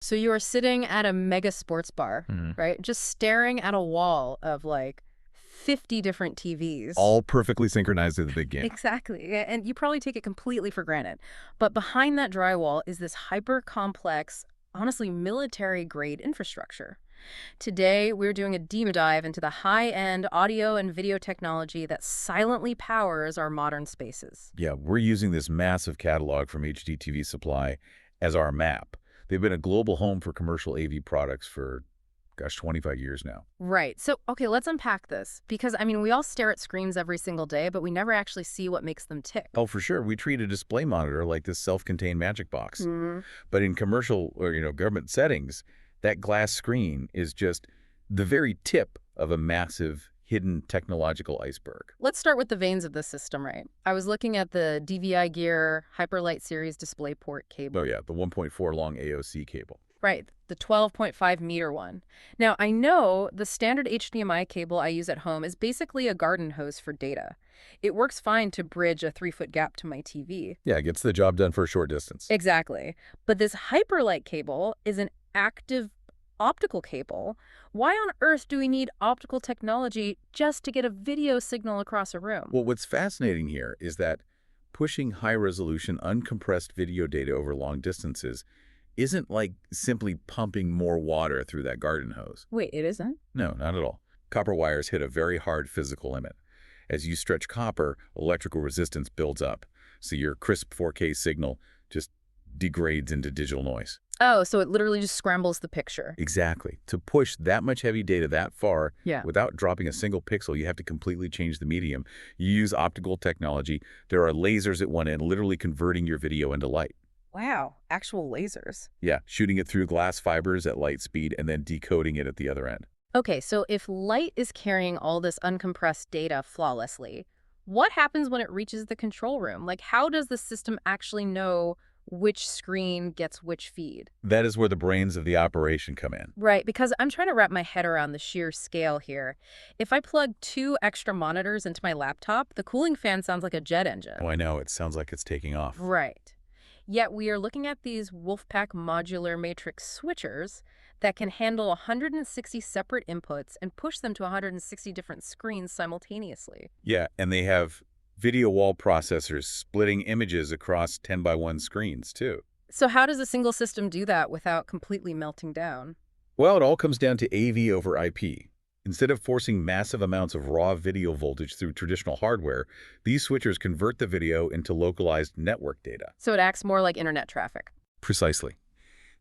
So you are sitting at a mega sports bar, Mhm. right? Just staring at a wall of like 50 different TVs. All perfectly synchronized to the big game. Exactly. And you probably take it completely for granted. But behind that drywall is this hyper complex, honestly, military grade infrastructure. Today, we're doing a deep dive into the high-end audio and video technology that silently powers our modern spaces. Yeah, we're using this massive catalog from HDTV Supply as our map. They've been a global home for commercial AV products for, gosh, 25 years now. Right. So, okay, let's unpack this. Because, I mean, we all stare at screens every single day, but we never actually see what makes them tick. Oh, for sure. We treat a display monitor like this self-contained magic box. But in commercial or, government settings, that glass screen is just the very tip of a massive hidden technological iceberg. Let's start with the veins of the system, right? I was looking at the DVIGear HyperLight series DisplayPort cable. Oh, yeah, the 1.4 long AOC cable. Right, the 12.5-meter one. Now, I know the standard HDMI cable I use at home is basically a garden hose for data. It works fine to bridge a 3-foot gap to my TV. Yeah, it gets the job done for a short distance. Exactly. But this HyperLight cable is an active optical cable. Why on earth do we need optical technology just to get a video signal across a room? Well, what's fascinating here is that pushing high-resolution, uncompressed video data over long distances isn't like simply pumping more water through that garden hose. Wait, it isn't? No, not at all. Copper wires hit a very hard physical limit. As you stretch copper, electrical resistance builds up, so your crisp 4K signal just degrades into digital noise. Oh, so it literally just scrambles the picture. Exactly. To push that much heavy data that far Yeah. without dropping a single pixel, you have to completely change the medium. You use optical technology. There are lasers at one end literally converting your video into light. Wow, actual lasers. Yeah, shooting it through glass fibers at light speed and then decoding it at the other end. Okay, so if light is carrying all this uncompressed data flawlessly, what happens when it reaches the control room? Like, how does the system actually know which screen gets which feed? That is where the brains of the operation come in. Right, because I'm trying to wrap my head around the sheer scale here. If I plug 2 extra monitors into my laptop, the cooling fan sounds like a jet engine. Oh, I know. It sounds like it's taking off. Right. Yet we are looking at these Wolfpack modular matrix switchers that can handle 160 separate inputs and push them to 160 different screens simultaneously. Yeah, and they have video wall processors splitting images across 10:1 screens, too. So how does a single system do that without completely melting down? Well, it all comes down to AV over IP. Instead of forcing massive amounts of raw video voltage through traditional hardware, these switchers convert the video into localized network data. So it acts more like internet traffic. Precisely.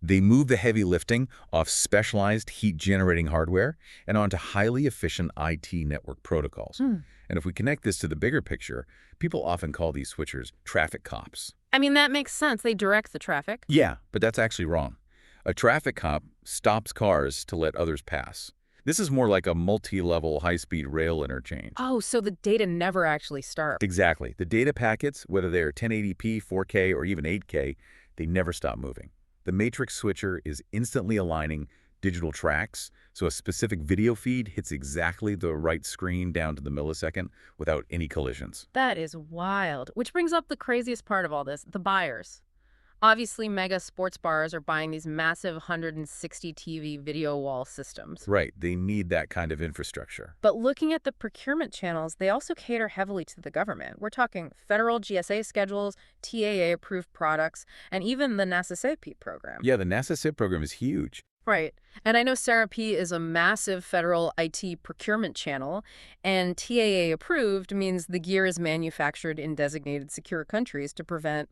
They move the heavy lifting off specialized heat-generating hardware and onto highly efficient IT network protocols. And if we connect this to the bigger picture, people often call these switchers traffic cops. I mean, that makes sense. They direct the traffic. Yeah, but that's actually wrong. A traffic cop stops cars to let others pass. This is more like a multi-level high-speed rail interchange. Oh, so the data never actually starts. Exactly. The data packets, whether they're 1080p, 4K, or even 8K, they never stop moving. The matrix switcher is instantly aligning digital tracks, so a specific video feed hits exactly the right screen down to the millisecond without any collisions. That is wild. Which brings up the craziest part of all this, the buyers. Obviously, mega sports bars are buying these massive 160 TV video wall systems. Right, they need that kind of infrastructure. But looking at the procurement channels, they also cater heavily to the government. We're talking federal GSA schedules, TAA-approved products, and even the NASA SIP program. Yeah, the NASA SIP program is huge. Right. And I know SARA-P is a massive federal IT procurement channel, and TAA approved means the gear is manufactured in designated secure countries to prevent,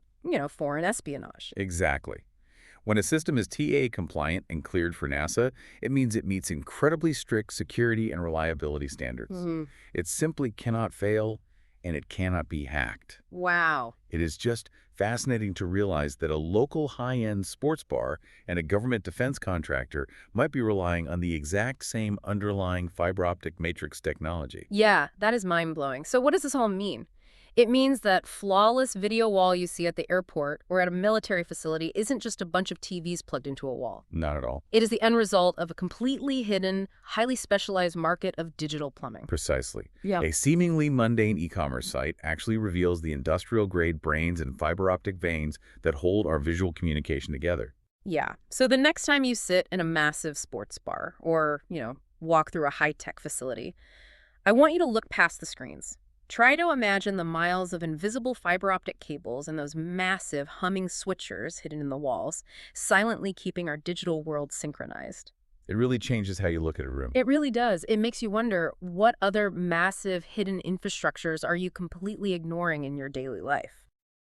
foreign espionage. Exactly. When a system is TA compliant and cleared for NASA, it means it meets incredibly strict security and reliability standards. It simply cannot fail, and it cannot be hacked. Wow. It is just fascinating to realize that a local high-end sports bar and a government defense contractor might be relying on the exact same underlying fiber optic matrix technology. Yeah, that is mind-blowing. So what does this all mean? It means that flawless video wall you see at the airport or at a military facility isn't just a bunch of TVs plugged into a wall. Not at all. It is the end result of a completely hidden, highly specialized market of digital plumbing. Precisely. Yeah. A seemingly mundane e-commerce site actually reveals the industrial-grade brains and fiber optic veins that hold our visual communication together. Yeah. So the next time you sit in a massive sports bar or, walk through a high-tech facility, I want you to look past the screens. Try to imagine the miles of invisible fiber optic cables and those massive humming switchers hidden in the walls, silently keeping our digital world synchronized. It really changes how you look at a room. It really does. It makes you wonder, what other massive hidden infrastructures are you completely ignoring in your daily life?